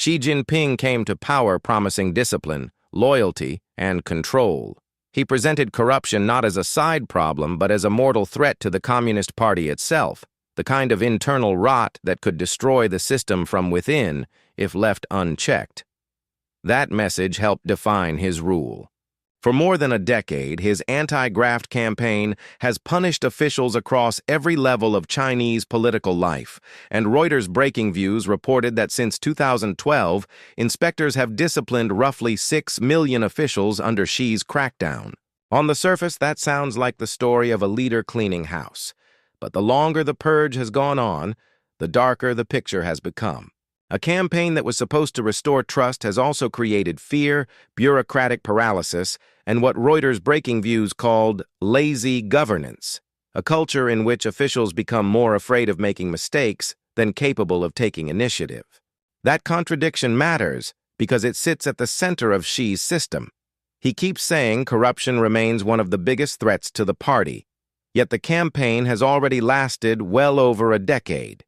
Xi Jinping came to power promising discipline, loyalty, and control. He presented corruption not as a side problem but as a mortal threat to the Communist Party itself, the kind of internal rot that could destroy the system from within if left unchecked. That message helped define his rule. For more than a decade, his anti-graft campaign has punished officials across every level of Chinese political life, and Reuters Breaking Views reported that since 2012, inspectors have disciplined roughly 6 million officials under Xi's crackdown. On the surface, that sounds like the story of a leader cleaning house. But the longer the purge has gone on, the darker the picture has become. A campaign that was supposed to restore trust has also created fear, bureaucratic paralysis, and what Reuters Breaking Views called lazy governance, a culture in which officials become more afraid of making mistakes than capable of taking initiative. That contradiction matters because it sits at the center of Xi's system. He keeps saying corruption remains one of the biggest threats to the party, yet the campaign has already lasted well over a decade.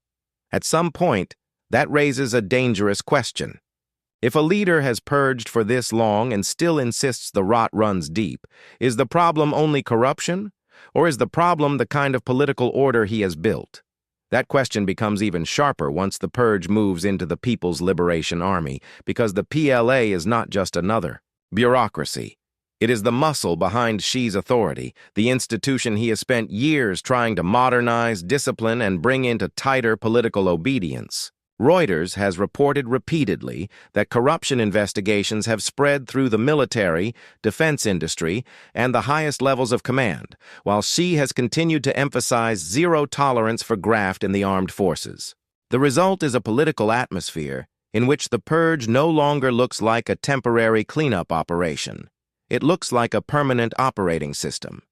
At some point, that raises a dangerous question. If a leader has purged for this long and still insists the rot runs deep, is the problem only corruption, or is the problem the kind of political order he has built? That question becomes even sharper once the purge moves into the People's Liberation Army, because the PLA is not just another bureaucracy. It is the muscle behind Xi's authority, the institution he has spent years trying to modernize, discipline, and bring into tighter political obedience. Reuters has reported repeatedly that corruption investigations have spread through the military, defense industry, and the highest levels of command, while Xi has continued to emphasize zero tolerance for graft in the armed forces. The result is a political atmosphere in which the purge no longer looks like a temporary cleanup operation. It looks like a permanent operating system.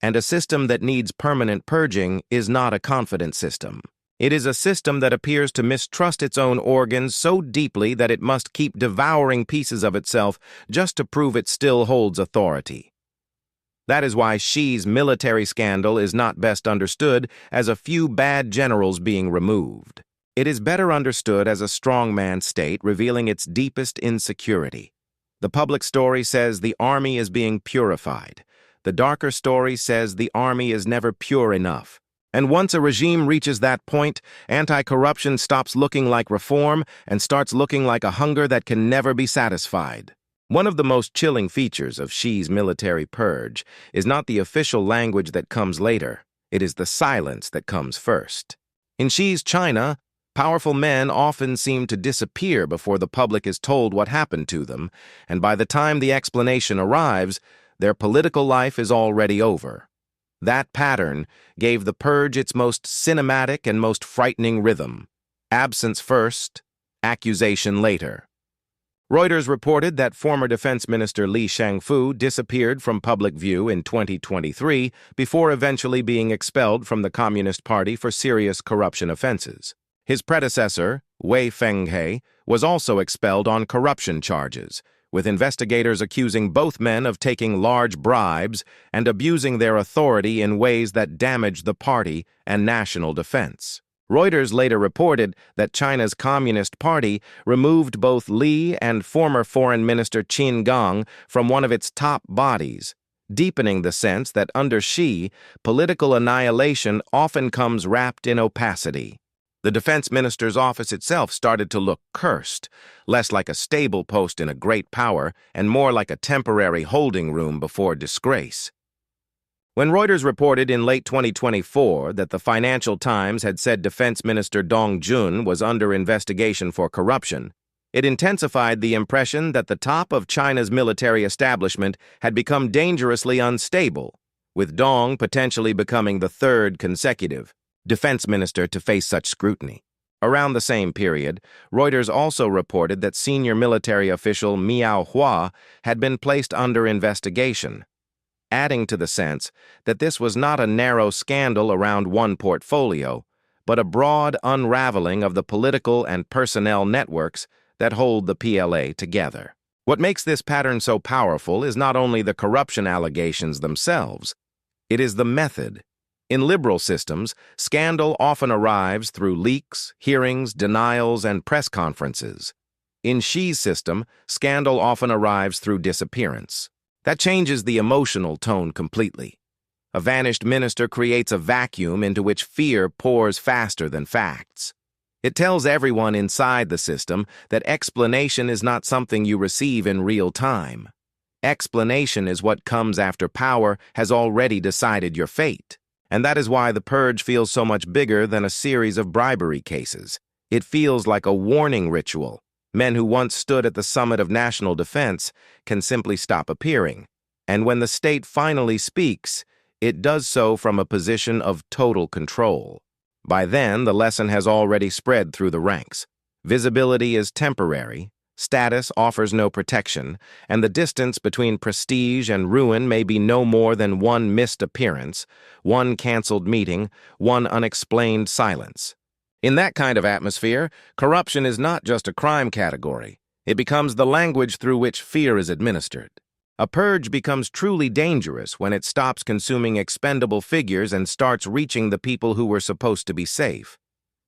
And a system that needs permanent purging is not a confident system. It is a system that appears to mistrust its own organs so deeply that it must keep devouring pieces of itself just to prove it still holds authority. That is why Xi's military scandal is not best understood as a few bad generals being removed. It is better understood as a strongman state revealing its deepest insecurity. The public story says the army is being purified. The darker story says the army is never pure enough. And once a regime reaches that point, anti-corruption stops looking like reform and starts looking like a hunger that can never be satisfied. One of the most chilling features of Xi's military purge is not the official language that comes later. It is the silence that comes first. In Xi's China, powerful men often seem to disappear before the public is told what happened to them, and by the time the explanation arrives, their political life is already over. That pattern gave the purge its most cinematic and most frightening rhythm. Absence first, accusation later. Reuters reported that former Defense Minister Li Shangfu disappeared from public view in 2023 before eventually being expelled from the Communist Party for serious corruption offenses. His predecessor, Wei Fenghe, was also expelled on corruption charges, with investigators accusing both men of taking large bribes and abusing their authority in ways that damaged the party and national defense. Reuters later reported that China's Communist Party removed both Li and former Foreign Minister Qin Gang from one of its top bodies, deepening the sense that under Xi, political annihilation often comes wrapped in opacity. The defense minister's office itself started to look cursed, less like a stable post in a great power and more like a temporary holding room before disgrace. When Reuters reported in late 2024 that the Financial Times had said Defense Minister Dong Jun was under investigation for corruption, it intensified the impression that the top of China's military establishment had become dangerously unstable, with Dong potentially becoming the third consecutive defense minister to face such scrutiny. Around the same period, Reuters also reported that senior military official Miao Hua had been placed under investigation, adding to the sense that this was not a narrow scandal around one portfolio, but a broad unraveling of the political and personnel networks that hold the PLA together. What makes this pattern so powerful is not only the corruption allegations themselves, it is the method. In liberal systems, scandal often arrives through leaks, hearings, denials, and press conferences. In Xi's system, scandal often arrives through disappearance. That changes the emotional tone completely. A vanished minister creates a vacuum into which fear pours faster than facts. It tells everyone inside the system that explanation is not something you receive in real time. Explanation is what comes after power has already decided your fate. And that is why the purge feels so much bigger than a series of bribery cases. It feels like a warning ritual. Men who once stood at the summit of national defense can simply stop appearing. And when the state finally speaks, it does so from a position of total control. By then, the lesson has already spread through the ranks. Visibility is temporary, status offers no protection, and the distance between prestige and ruin may be no more than one missed appearance, one canceled meeting, one unexplained silence. In that kind of atmosphere, corruption is not just a crime category. It becomes the language through which fear is administered. A purge becomes truly dangerous when it stops consuming expendable figures and starts reaching the people who were supposed to be safe.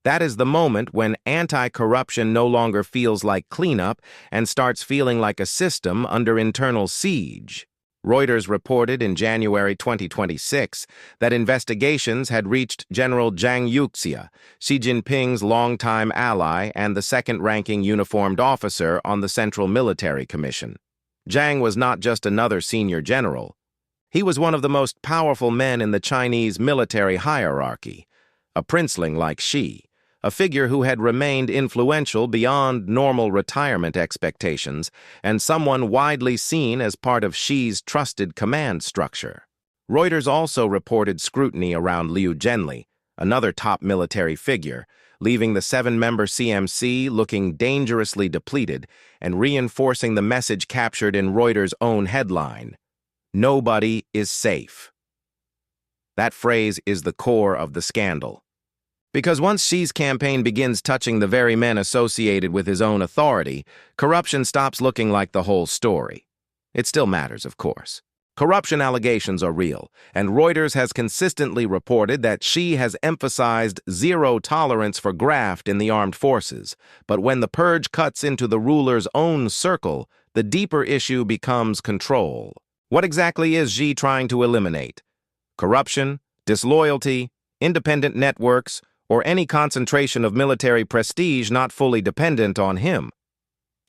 That is the moment when anti-corruption no longer feels like cleanup and starts feeling like a system under internal siege. Reuters reported in January 2026 that investigations had reached General Zhang Yuxia, Xi Jinping's longtime ally and the second-ranking uniformed officer on the Central Military Commission. Zhang was not just another senior general. He was one of the most powerful men in the Chinese military hierarchy, a princeling like Xi, a figure who had remained influential beyond normal retirement expectations and someone widely seen as part of Xi's trusted command structure. Reuters also reported scrutiny around Liu Zhenli, another top military figure, leaving the 7-member CMC looking dangerously depleted and reinforcing the message captured in Reuters' own headline, "Nobody is safe." That phrase is the core of the scandal. Because once Xi's campaign begins touching the very men associated with his own authority, corruption stops looking like the whole story. It still matters, of course. Corruption allegations are real, and Reuters has consistently reported that Xi has emphasized zero tolerance for graft in the armed forces. But when the purge cuts into the ruler's own circle, the deeper issue becomes control. What exactly is Xi trying to eliminate? Corruption, disloyalty, independent networks, or any concentration of military prestige not fully dependent on him?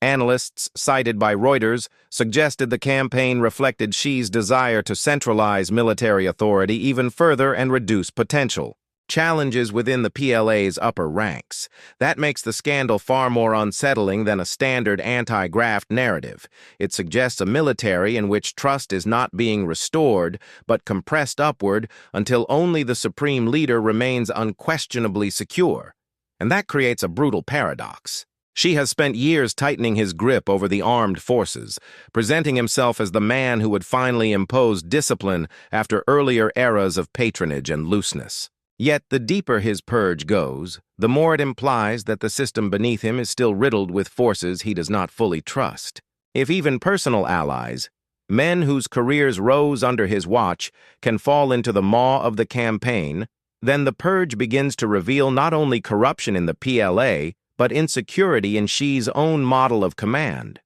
Analysts cited by Reuters suggested the campaign reflected Xi's desire to centralize military authority even further and reduce potential challenges within the PLA's upper ranks. That makes the scandal far more unsettling than a standard anti-graft narrative. It suggests a military in which trust is not being restored, but compressed upward until only the supreme leader remains unquestionably secure. And that creates a brutal paradox. Xi has spent years tightening his grip over the armed forces, presenting himself as the man who would finally impose discipline after earlier eras of patronage and looseness. Yet the deeper his purge goes, the more it implies that the system beneath him is still riddled with forces he does not fully trust. If even personal allies, men whose careers rose under his watch, can fall into the maw of the campaign, then the purge begins to reveal not only corruption in the PLA, but insecurity in Xi's own model of command.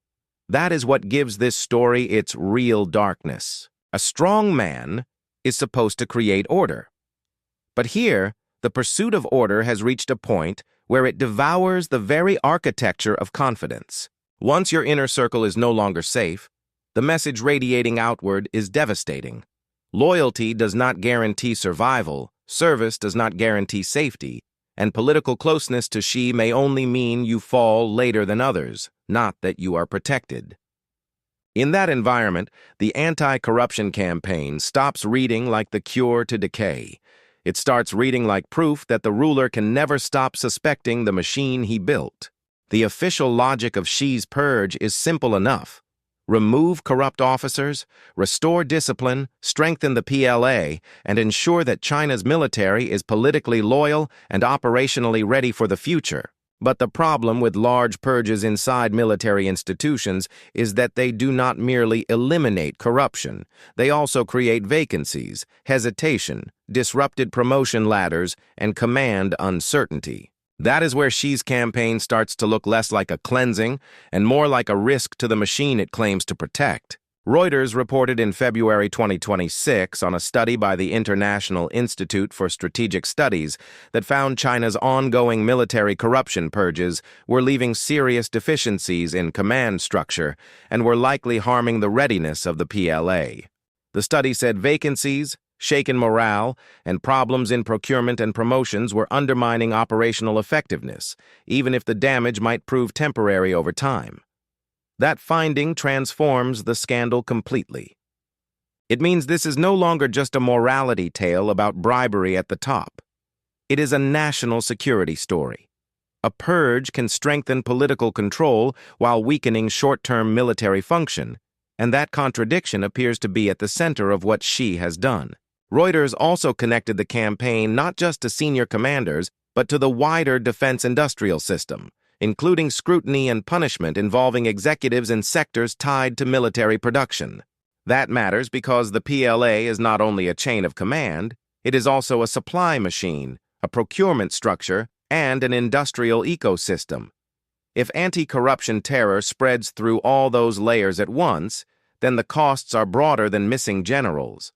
That is what gives this story its real darkness. A strong man is supposed to create order. But here, the pursuit of order has reached a point where it devours the very architecture of confidence. Once your inner circle is no longer safe, the message radiating outward is devastating. Loyalty does not guarantee survival, service does not guarantee safety, and political closeness to Xi may only mean you fall later than others, not that you are protected. In that environment, the anti-corruption campaign stops reading like the cure to decay. It starts reading like proof that the ruler can never stop suspecting the machine he built. The official logic of Xi's purge is simple enough. Remove corrupt officers, restore discipline, strengthen the PLA, and ensure that China's military is politically loyal and operationally ready for the future. But the problem with large purges inside military institutions is that they do not merely eliminate corruption. They also create vacancies, hesitation, disrupted promotion ladders, and command uncertainty. That is where Xi's campaign starts to look less like a cleansing and more like a risk to the machine it claims to protect. Reuters reported in February 2026 on a study by the International Institute for Strategic Studies that found China's ongoing military corruption purges were leaving serious deficiencies in command structure and were likely harming the readiness of the PLA. The study said vacancies, shaken morale, and problems in procurement and promotions were undermining operational effectiveness, even if the damage might prove temporary over time. That finding transforms the scandal completely. It means this is no longer just a morality tale about bribery at the top. It is a national security story. A purge can strengthen political control while weakening short-term military function, and that contradiction appears to be at the center of what Xi has done. Reuters also connected the campaign not just to senior commanders, but to the wider defense industrial system, including scrutiny and punishment involving executives in sectors tied to military production. That matters because the PLA is not only a chain of command, it is also a supply machine, a procurement structure, and an industrial ecosystem. If anti-corruption terror spreads through all those layers at once, then the costs are broader than missing generals.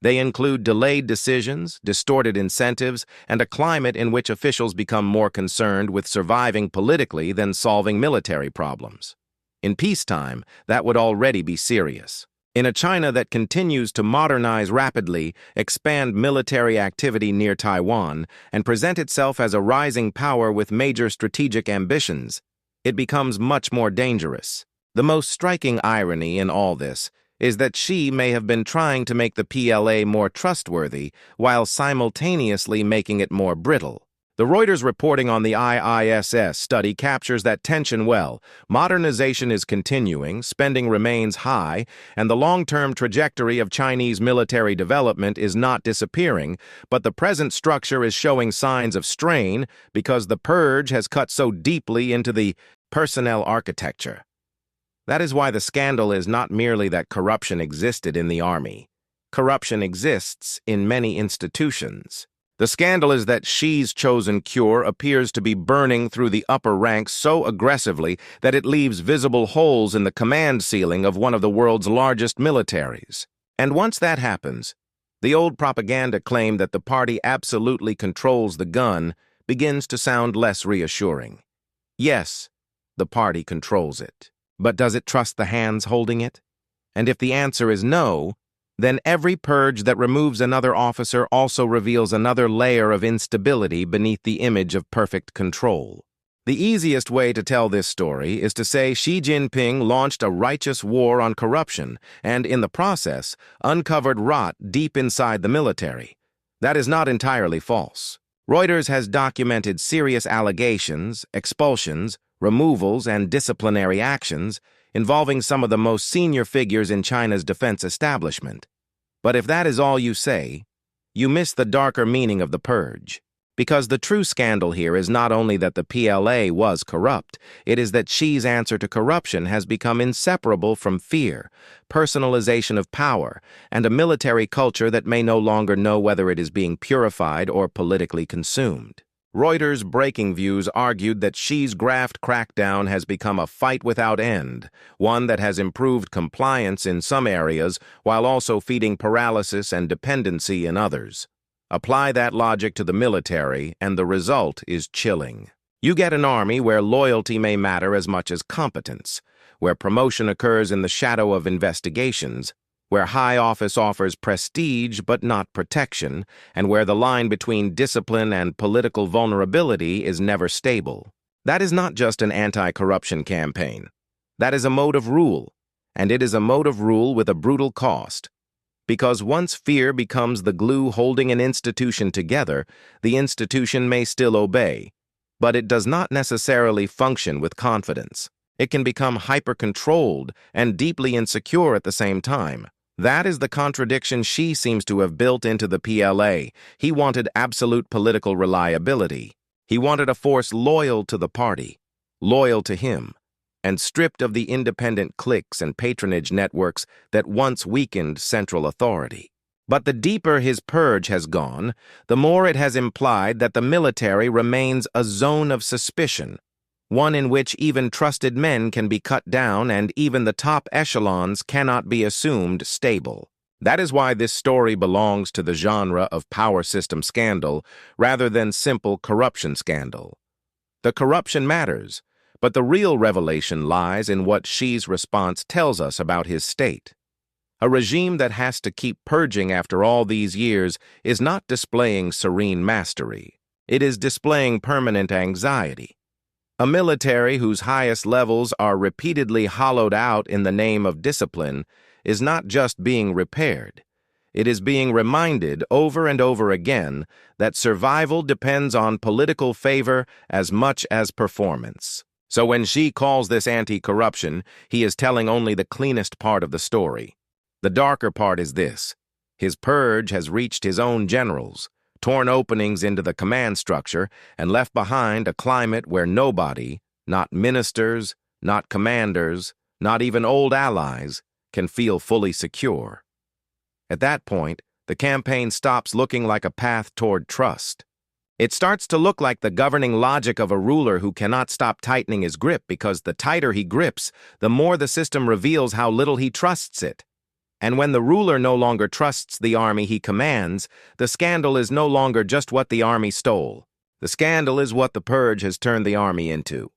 They include delayed decisions, distorted incentives, and a climate in which officials become more concerned with surviving politically than solving military problems. In peacetime, that would already be serious. In a China that continues to modernize rapidly, expand military activity near Taiwan, and present itself as a rising power with major strategic ambitions, it becomes much more dangerous. The most striking irony in all this is that Xi may have been trying to make the PLA more trustworthy while simultaneously making it more brittle. The Reuters reporting on the IISS study captures that tension well. Modernization is continuing, spending remains high, and the long-term trajectory of Chinese military development is not disappearing, but the present structure is showing signs of strain because the purge has cut so deeply into the personnel architecture. That is why the scandal is not merely that corruption existed in the army. Corruption exists in many institutions. The scandal is that Xi's chosen cure appears to be burning through the upper ranks so aggressively that it leaves visible holes in the command ceiling of one of the world's largest militaries. And once that happens, the old propaganda claim that the party absolutely controls the gun begins to sound less reassuring. Yes, the party controls it. But does it trust the hands holding it? And if the answer is no, then every purge that removes another officer also reveals another layer of instability beneath the image of perfect control. The easiest way to tell this story is to say Xi Jinping launched a righteous war on corruption and, in the process, uncovered rot deep inside the military. That is not entirely false. Reuters has documented serious allegations, expulsions, removals, and disciplinary actions involving some of the most senior figures in China's defense establishment. But if that is all you say, you miss the darker meaning of the purge. Because the true scandal here is not only that the PLA was corrupt, it is that Xi's answer to corruption has become inseparable from fear, personalization of power, and a military culture that may no longer know whether it is being purified or politically consumed. Reuters' Breaking Views argued that Xi's graft crackdown has become a fight without end, one that has improved compliance in some areas while also feeding paralysis and dependency in others. Apply that logic to the military, and the result is chilling. You get an army where loyalty may matter as much as competence, where promotion occurs in the shadow of investigations, where high office offers prestige but not protection, and where the line between discipline and political vulnerability is never stable. That is not just an anti-corruption campaign. That is a mode of rule, and it is a mode of rule with a brutal cost. Because once fear becomes the glue holding an institution together, the institution may still obey, but it does not necessarily function with confidence. It can become hyper-controlled and deeply insecure at the same time. That is the contradiction Xi seems to have built into the PLA. He wanted absolute political reliability. He wanted a force loyal to the party, loyal to him, and stripped of the independent cliques and patronage networks that once weakened central authority. But the deeper his purge has gone, the more it has implied that the military remains a zone of suspicion, one in which even trusted men can be cut down and even the top echelons cannot be assumed stable. That is why this story belongs to the genre of power system scandal rather than simple corruption scandal. The corruption matters, but the real revelation lies in what Xi's response tells us about his state. A regime that has to keep purging after all these years is not displaying serene mastery. It is displaying permanent anxiety. A military whose highest levels are repeatedly hollowed out in the name of discipline is not just being repaired. It is being reminded over and over again that survival depends on political favor as much as performance. So when Xi calls this anti-corruption, he is telling only the cleanest part of the story. The darker part is this: his purge has reached his own generals, torn openings into the command structure, and left behind a climate where nobody, not ministers, not commanders, not even old allies, can feel fully secure. At that point, the campaign stops looking like a path toward trust. It starts to look like the governing logic of a ruler who cannot stop tightening his grip because the tighter he grips, the more the system reveals how little he trusts it. And when the ruler no longer trusts the army he commands, the scandal is no longer just what the army stole. The scandal is what the purge has turned the army into.